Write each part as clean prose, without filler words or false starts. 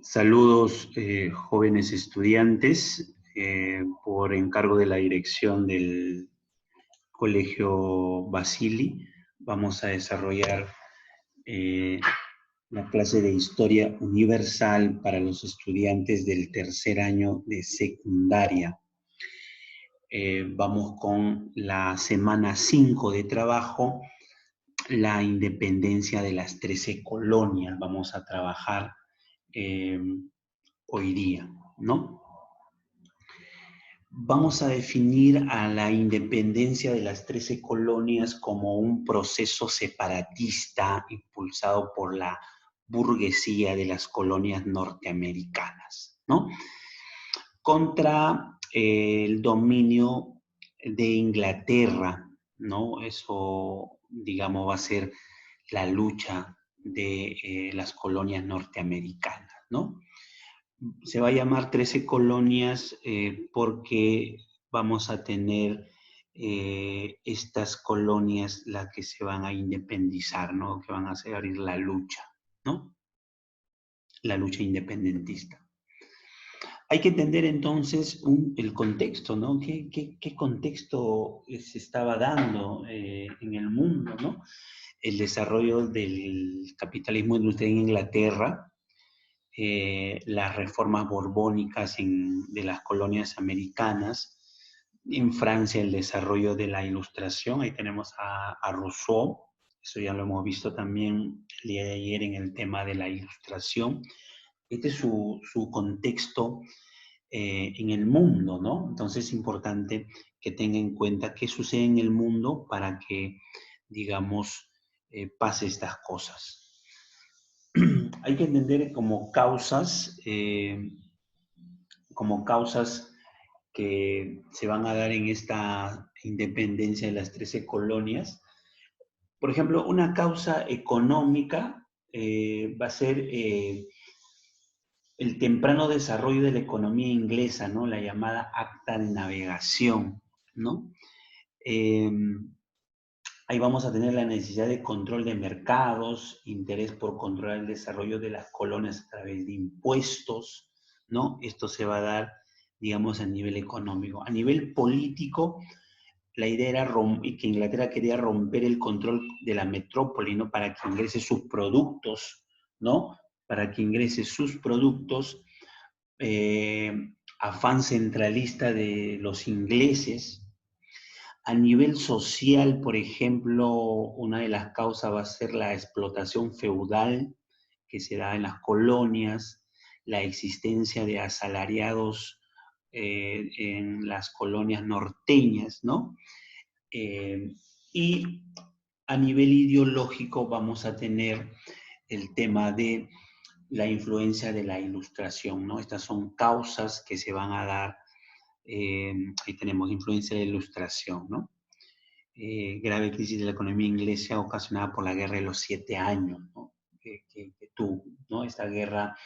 Saludos, jóvenes estudiantes. Por encargo de la dirección del Colegio Basili, vamos a desarrollar la clase de Historia Universal para los estudiantes del tercer año de secundaria. Vamos con la semana 5 de trabajo, la independencia de las 13 colonias. Vamos a trabajar hoy día, ¿no? Vamos a definir a la independencia de las 13 colonias como un proceso separatista impulsado por la burguesía de las colonias norteamericanas, ¿no? Contra el dominio de Inglaterra, ¿no? Eso, digamos, va a ser la lucha de las colonias norteamericanas, ¿no? Se va a llamar 13 colonias porque vamos a tener estas colonias las que se van a independizar, ¿no? Que van a hacer la lucha, ¿no? La lucha independentista. Hay que entender entonces el contexto, ¿no? ¿Qué contexto se estaba dando en el mundo, ¿no? El desarrollo del capitalismo industrial en Inglaterra, las reformas borbónicas de las colonias americanas, en Francia el desarrollo de la Ilustración, ahí tenemos a Rousseau, eso ya lo hemos visto también el día de ayer en el tema de la Ilustración. Este es su contexto en el mundo, ¿no? Entonces es importante que tenga en cuenta qué sucede en el mundo para que, digamos, pase estas cosas. Hay que entender como causas que se van a dar en esta independencia de las 13 colonias. Por ejemplo, una causa económica va a ser el temprano desarrollo de la economía inglesa, ¿no? La llamada Acta de Navegación, ¿no? Ahí vamos a tener la necesidad de control de mercados, interés por controlar el desarrollo de las colonias a través de impuestos, ¿no? Esto se va a dar, digamos, a nivel económico. A nivel político, la idea era que Inglaterra quería romper el control de la metrópoli, ¿no? Para que ingrese sus productos, ¿no? Para que ingrese sus productos, afán centralista de los ingleses. A nivel social, por ejemplo, una de las causas va a ser la explotación feudal que se da en las colonias, la existencia de asalariados en las colonias norteñas, ¿no? Y a nivel ideológico vamos a tener el tema de la influencia de la Ilustración, ¿no? Estas son causas que se van a dar. Ahí tenemos influencia de la Ilustración, ¿no? Grave crisis de la economía inglesa ocasionada por la guerra de los 7 años, ¿no? que tuvo, ¿no? Esta guerra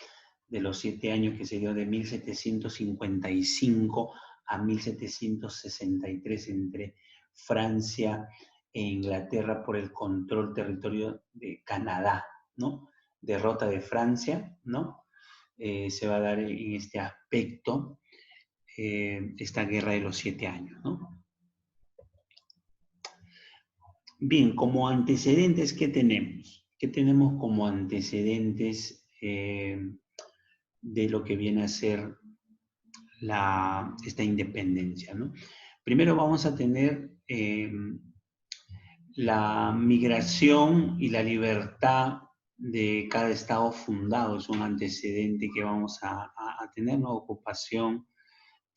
de los 7 años que se dio de 1755 a 1763 entre Francia e Inglaterra por el control territorio de Canadá, ¿no? Derrota de Francia, ¿no? Se va a dar en este aspecto esta guerra de los 7 años, ¿no? Bien, como antecedentes, ¿qué tenemos? ¿Qué tenemos como antecedentes de lo que viene a ser esta independencia, ¿no? Primero vamos a tener la migración y la libertad de cada estado fundado. Es un antecedente que vamos a tener, ¿no? Ocupación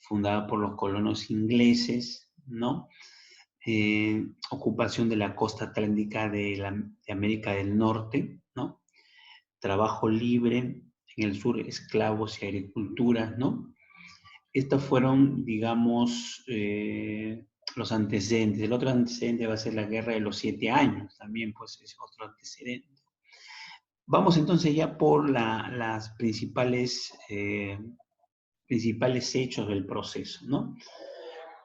fundada por los colonos ingleses, ¿no? Ocupación de la costa atlántica de América del Norte, ¿no? Trabajo libre en el sur, esclavos y agricultura, ¿no? Estos fueron, digamos, los antecedentes. El otro antecedente va a ser la guerra de los 7 años, también pues es otro antecedente. Vamos entonces ya por las principales hechos del proceso, ¿no?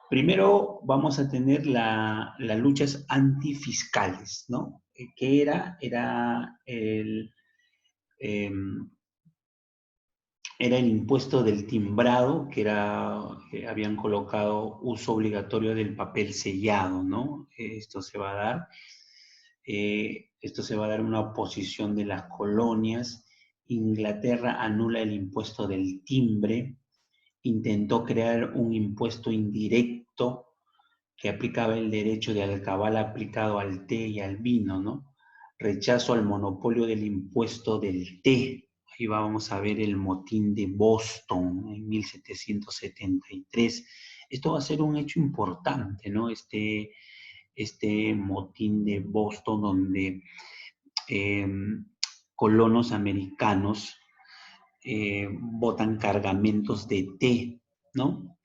Primero vamos a tener las luchas antifiscales, ¿no? ¿Qué era? Era era el impuesto del timbrado, que habían colocado uso obligatorio del papel sellado, ¿no? Esto se va a dar una oposición de las colonias. Inglaterra anula el impuesto del timbre, intentó crear un impuesto indirecto que aplicaba el derecho de alcabala aplicado al té y al vino, ¿no? Rechazo al monopolio del impuesto del té. Ahí vamos a ver el motín de Boston en 1773. Esto va a ser un hecho importante, ¿no? Este motín de Boston donde eh, colonos americanos botan cargamentos de té, ¿no?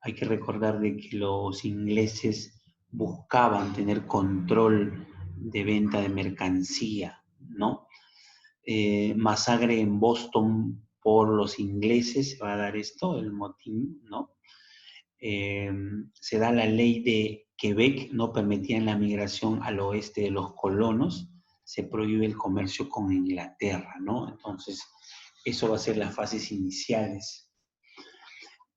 Hay que recordar de que los ingleses buscaban tener control de venta de mercancía, ¿no? Masacre en Boston por los ingleses, se va a dar esto, el motín, ¿no? Se da la ley de Quebec, no permitían la migración al oeste de los colonos, se prohíbe el comercio con Inglaterra, ¿no? Entonces, eso va a ser las fases iniciales.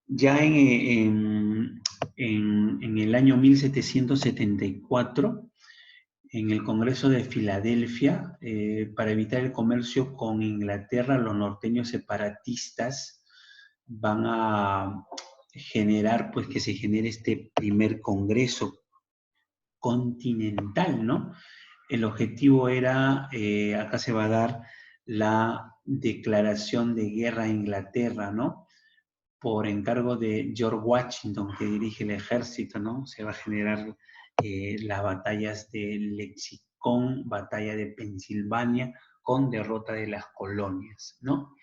Ya en el año 1774, en el Congreso de Filadelfia, para evitar el comercio con Inglaterra, los norteños separatistas van a generar, pues que se genere este primer Congreso continental, ¿no? El objetivo era, acá se va a dar la declaración de guerra a Inglaterra, ¿no? Por encargo de George Washington, que dirige el ejército, ¿no? Se va a generar las batallas de Lexington, batalla de Pensilvania, con derrota de las colonias, ¿no?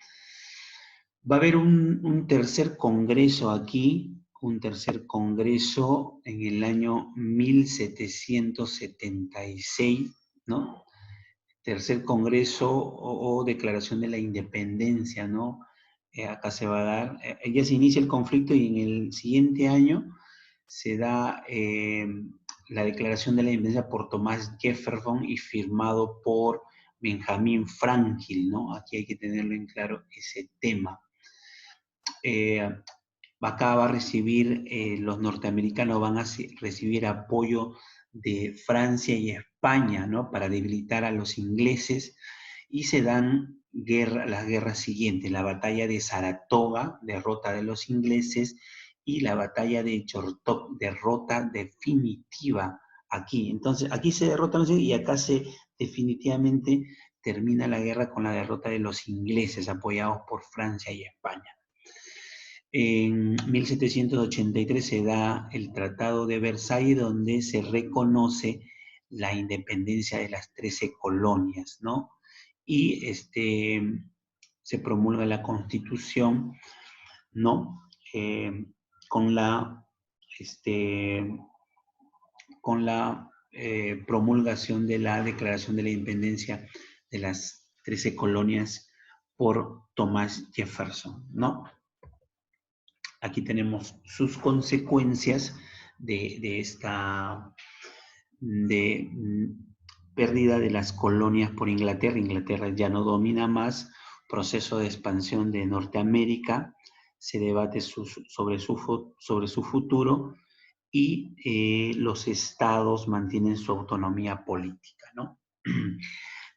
Va a haber un tercer congreso aquí, un tercer congreso en el año 1776, ¿no? Tercer congreso o declaración de la independencia, ¿no? Acá se va a dar, ya se inicia el conflicto y en el siguiente año se da la declaración de la independencia por Thomas Jefferson y firmado por Benjamin Franklin, ¿no? Aquí hay que tenerlo en claro ese tema. Acá va a recibir, los norteamericanos van a recibir apoyo de Francia y España, ¿no? Para debilitar a los ingleses, y se dan las guerras siguientes, la batalla de Saratoga, derrota de los ingleses, y la batalla de Chortop, derrota definitiva aquí. Entonces, aquí se derrotan los ingleses y acá definitivamente termina la guerra con la derrota de los ingleses, apoyados por Francia y España. En 1783 se da el Tratado de Versalles, donde se reconoce la independencia de las 13 colonias, ¿no? Y se promulga la Constitución, ¿no? Con la, promulgación de la Declaración de la Independencia de las 13 colonias por Thomas Jefferson, ¿no? Aquí tenemos sus consecuencias de esta pérdida de las colonias por Inglaterra. Inglaterra ya no domina más, proceso de expansión de Norteamérica, se debate sobre su futuro, y los estados mantienen su autonomía política, ¿no?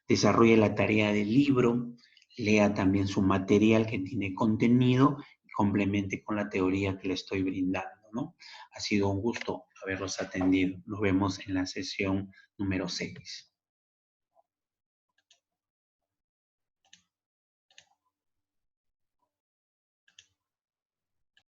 Desarrolla la tarea del libro, lea también su material que tiene contenido y complemente con la teoría que le estoy brindando, ¿no? Ha sido un gusto haberlos atendido. Nos vemos en la sesión número 6.